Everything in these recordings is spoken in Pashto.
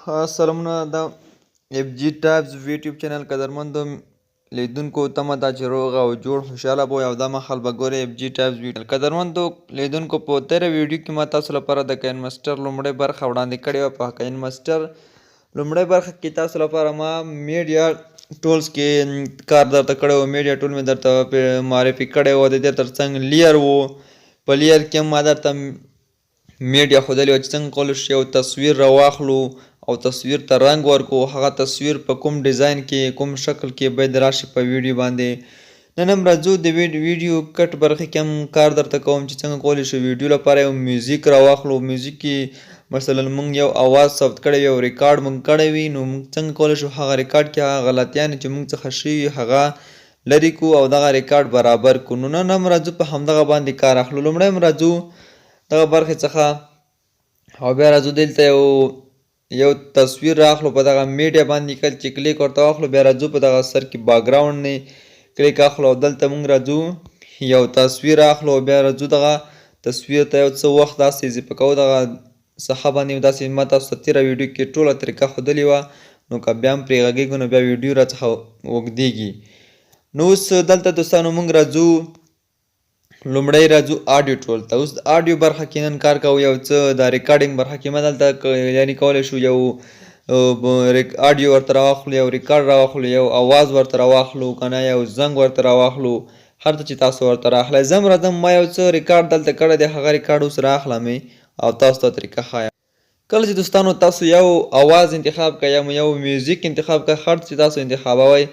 سلامونه د اف جی ټابز یوټیوب چینل قدرمندو لیدونکو تمه ده چې روغ او جوړ خوشحاله به وئ او دا مهال به ګورئ اف جی ټابز یوټیوب قدرمندو لیدونکو په تېره ویډیو کې ما تاسو لپاره د کاین ماسټر لومړۍ برخه وړاندې کړې وه. په کاین ماسټر لومړۍ برخه کې تاسو لپاره ما میډیا ټولز کې کار درته کړی و. میډیا ټول مې درته معرفي کړی و. د دې ترڅنګ لیر و. په لیر کې هم ما درته میډیا ښودلې وه چې څنګه کولی شو یو تصویر راواخلو او تصویر ته رنګ ورکو. هغه تصویر په کوم ډیزاین کې کوم شکل کې باید راشي په ویډیو باندې. نن هم راځو د ویډیو کټ برخې کې هم کار درته کوم چې څنګه کولی شو ویډیو لپاره یو میوزیک راواخلو. میوزیک کې مثلا موږ یو اواز ثبت کړی وي او ریکارډ موږ کړی وي، نو موږ څنګه کولی شو هغه ریکارډ کې هغه غلطیانې چې موږ څخه شوي هغه لرې کړو او دغه ریکارډ برابر کړو. نو نن هم راځو په همدغه باندې کار اخلو. لومړی هم راځو دغه برخې څخه او بیا راځو دلته یو تصویر راخلو په دغه میډیا باندې کله چې کلیک ورته واخلو بیا راځو په دغه سر کې باکګراوند نه کلیک اخلو او دلته موږ راځو یو تصویر اخلو او بیا راځو دغه تصویر ته یو څه وخت داسې اضافه کوو. دغه څخه باندې داسې ما تاسو ته تېره ویډیو کې ټوله طریقه ښودلې وه، نو که بیا هم پرې غږېږو نو بیا ویډیو راڅخه اوږدېږي. نو اوس دلته دوستانو موږ راځو لومړی راځو آډیو ټول ته. اوس د آډیو برخه کې نن کار کوو یو څه د ریکارډینګ برخه کې ما دلته یعنې کولی شو یو آډیو ورته راواخلو، یو ریکارډ راواخلو، یو اواز ورته راواخلو که نه یو زنګ ورته راواخلو، هر څه چې تاسو ورته رااخلئ. زه هم راځم ما یو څه ریکارډ دلته کړی دی، هغه ریکارډ اوس رااخلم او تاسو ته طریقه ښایم. کله چې دوستانو تاسو یو اواز انتخاب کړئ یا یو میوزیک انتخاب کړئ، هر څه چې تاسو انتخابوئ،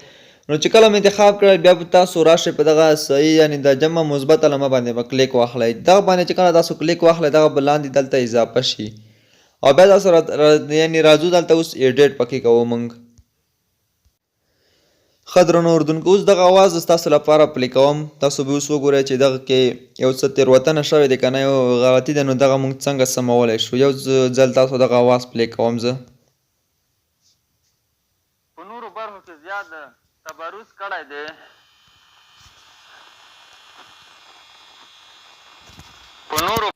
نو چې کله مې انتخاب کړی بیا به تاسو راشئ په دغه صحیح یعنې د جمع مثبت علامه باندې به کلیک واخلئ. دغه باندې چې کله تاسو کلیک واخلئ دغه به لاندې دلته اضافه شي او بیا تاسو یعنې راځو دلته اوس ایډیټ پکې کوو موږ. ښه درنو اردونکو اوس دغه اواز ستاسو لپاره پلی کوم. تاسو به اوس وګورئ چې دغه کې یو څه تېروتنه شوې دی که نه یو غلطي ده، نو دغه موږ څنګه سمولی شو. یو ځل تاسو دغه اواز پلی کوم زه. په نورو برخو کې زیات تبرز کړی دی. په نورو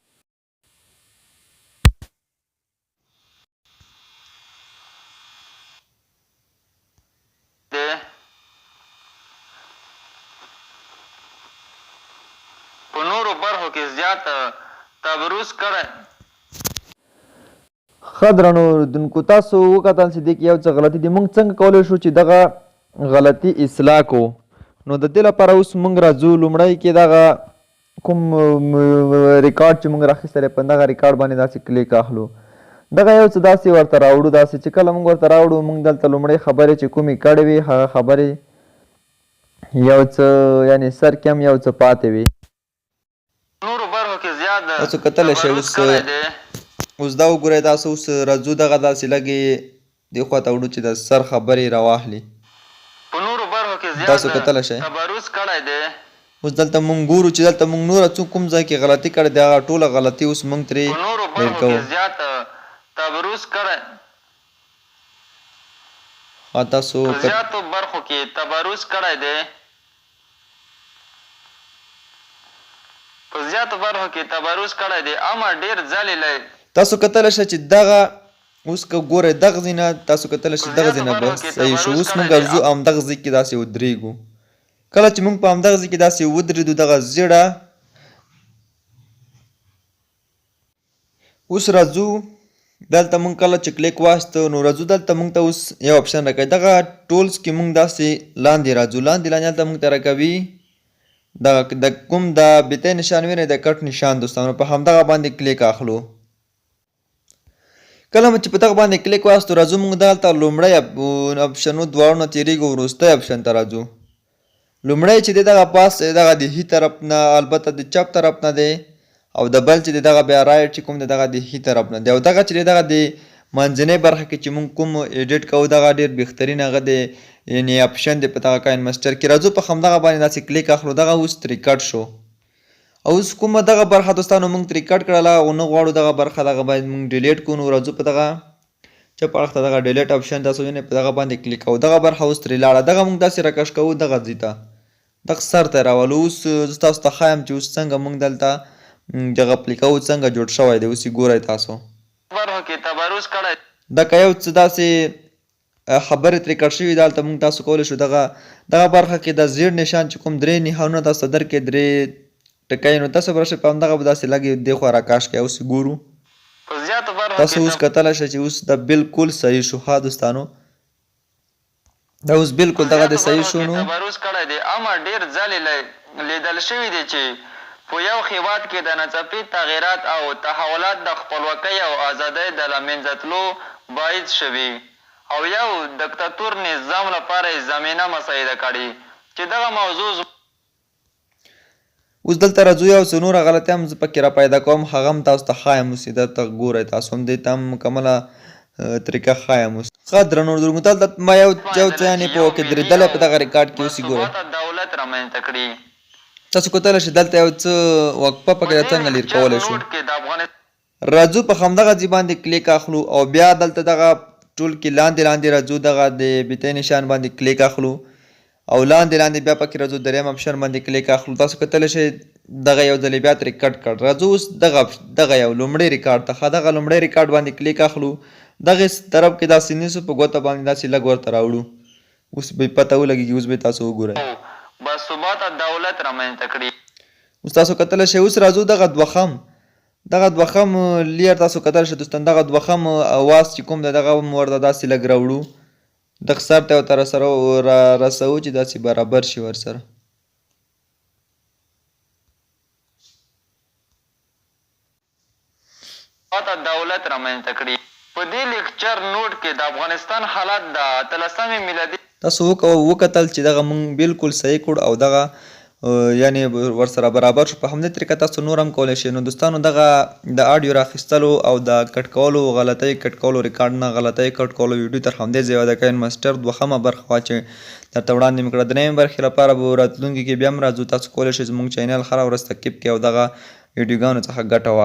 برخو کې زیات تبرز کړی. ښه درنو اردونکو تاسو وکتل چې دې کې یو څه غلطي دي. موږ څنګه کولی شو چې دغه غلطي اصلاح کړو؟ نو د دې لپاره اوس موږ راځو لومړی کې دغه کوم ریکارډ چې موږ راخیستلی په دغه ریکارډ باندې داسې کلیک اخلو. دغه یو څه داسې ورته راوړو. داسې چې کله موږ ورته راوړو موږ دلته لومړۍ خبرې چې کومې کړې وي هغه خبرې یو څه یعنې سر کې هم یو څه پاتې وي. نورو برخو کې زیات تاسو کتلی شئ اوس دا وګورئ. تاسو اوس راځو دغه داسې لږې دې خوا ته وړو چې د سر خبرې راواخلي. په نورو برخو کې تاسو کتلی شئ تبرز کړی دی. اوس دلته موږ ګورو چې دلته موږ نوره کوم ځای کې غلطي کړې ده هغه ټوله غلطي اوس موږ ترې په نورو برخو کې زیات تبرز کړی. تاسو په زیاتو برخو کې تبرز کړی دی. په زیاتو برخو کې تبرز کړی دی. اما ډېر ځلې تاسو کتلی شئ چې دغه اوس که ګورئ دغه ځای نه تاسو کتلی شئ دغه ځای نه به صحیح شو. اوس موږ ارزو همدغه ځای کې داسې ودرېږو. کله چې موږ په همدغه ځای کې داسې ودرېدو دغه زیړه اوس راځو دلته موږ کله چې کلیک واخیسته نو راځو دلته موږ ته اوس یو اپشن راکوي. دغه ټولز کې موږ داسې لاندې راځو. لاندې هلته موږ ته راکوي د کوم د بیتۍ نشان وینئ د کټ نشان دوستانو په همدغه باندې کلیک اخلو. کله چې په دغه باندې کلیک واخیستو راځو موږ دلته لومړی اپشنو دواړو نه تېرېږو وروستی اپشن ته راځو. لومړی چې دی دغه پاس دغه د ښي طرف نه البته د چپ طرف نه دی او د بل چې دی دغه بیا رایټ چې کوم دی دغه د ښي طرف نه دی او دغه چې دی دغه د منځنۍ برخه کې چې موږ کوم ایډیټ کوو دغه ډېر بهترین هغه دی یعنې اپشن دی په دغه کاین ماسټر کې. راځو په همدغه باندې داسې کلیک اخلو. دغه اوس ریکارډ شو او اوس کومه دغه برخه دوستانو موږ ریکارډ کړله او نه غواړو دغه برخه دغه باید موږ ډیلیټ کړو. نو راځو په دغه چپ اړخ ته دغه ډیلیټ اپشن تاسو وینئ په دغه باندې کلیک کوو. دغه برخه اوس ترې لاړه. دغه موږ داسې راکش کوو دغه ځای ته دغه سر ته راولو. اوس زه تاسو ته ښایم چې اوس څنګه موږ دلته دغه پلی کوو څنګه جوړ شوی دی. اوس یې ګورئ تاسو برخو کې تبرز کړی. دا که یو څه داسې خبرې ترې کټ شوي دلته موږ تاسو کولی شو دغه برخه کې د زیړ نشان چې کوم 3 نښانونه تاسو ته درکړي 3 ټکۍ نو تاسو به راشئ په همدغه به داسې لږ دې خوا راکاش کړئ. اوس ګورو په زیاتو برخو تاسو اوس کتلی شئ چې اوس دا بالکل صحیح شو. ښه دوستانو دا اوس بالکل دغه د صحیح شو. نو تبرز کړی دی اما ډېر ځلې لیدل شوي دي چې په یو هېواد کې د ناڅاپي تغیرات او تحولات د خپلواکۍ او ازادۍ د له منځه تلو باعث شوي او یو دکتاتور نظام لپاره یې زمینه مساعده کړې چې دغه موضوع اوس دلته راځو یو څه نوره غلطۍ هم زه پکې را پیدا کوم هغه هم تاسو ته ښایم اوس دلته ګورئ تاسو هم دې ته هم مکمله طریقه ښایم اوس. ښه درنو اردوونکو دلته ما یو څه یعنې په کې درېدلی په دغه ریکارډ کې اوس یې ګورئ دولت رامنځته کړي. تاسو کوتلی شئ دلته یو څه وقفه پکې د څنګه لیر کولی شو. راځو په همدغه ځای باندې کلیک اخلو او بیا دلته دغه ټول کې لاندې راځو دغه د بیتۍ نشان باندې کلیک اخلو او لاندې بیا پکې راځو دریم اپشن باندې کلیک اخلو. تاسو کوتلی شئ دغه یو ځلې بیا ترې کټ کړ. راځو اوس دغه یو لومړی ریکارډ ته دغه لومړی ریکارډ باندې کلیک اخلو. دغې طرف کې داسې نیسو په ګوته باندې داسې لږ ورته راوړو. اوس به پته ولګېږي. اوس به تاسو وګورئ باثباته دولت رامنځته کړي. اوس تاسو کتلی شئ اوس راځو دغه دوخم لیر تاسو کتلی شئ دوستان دغه دوخم اواز چې کوم دی دغه هم ورته داسې لږ راوړو. دغه سر ته ورته رسوو چې داسې برابر شي ورسره. دولت رامنځته کړي. په دې لیکچر نوټ کې د افغانستان حالات د 18 میلادي تاسو وکتل چې دغه موږ بالکل صحیح کړ او دغه یعنې ورسره برابر شو. په همدې طریقه تاسو نور هم کولی شئ. نو دوستانو دغه د اډیو راخیستلو او د کټ کولو غلطۍ کټ کولو ریکارډ نه غلطۍ کټ کولو ویډیو تر همدې ځایه د کاین ماسټر دوهمه برخه وه چې درته وړاندې مې کړه. درېیمې برخې لپاره به راتلونکي کې بیا هم راځو. تاسو کولی شئ زموږ چینل هره ورځ تعقیب کړئ او دغه ویډیوګانو څخه ګټه واخلئ.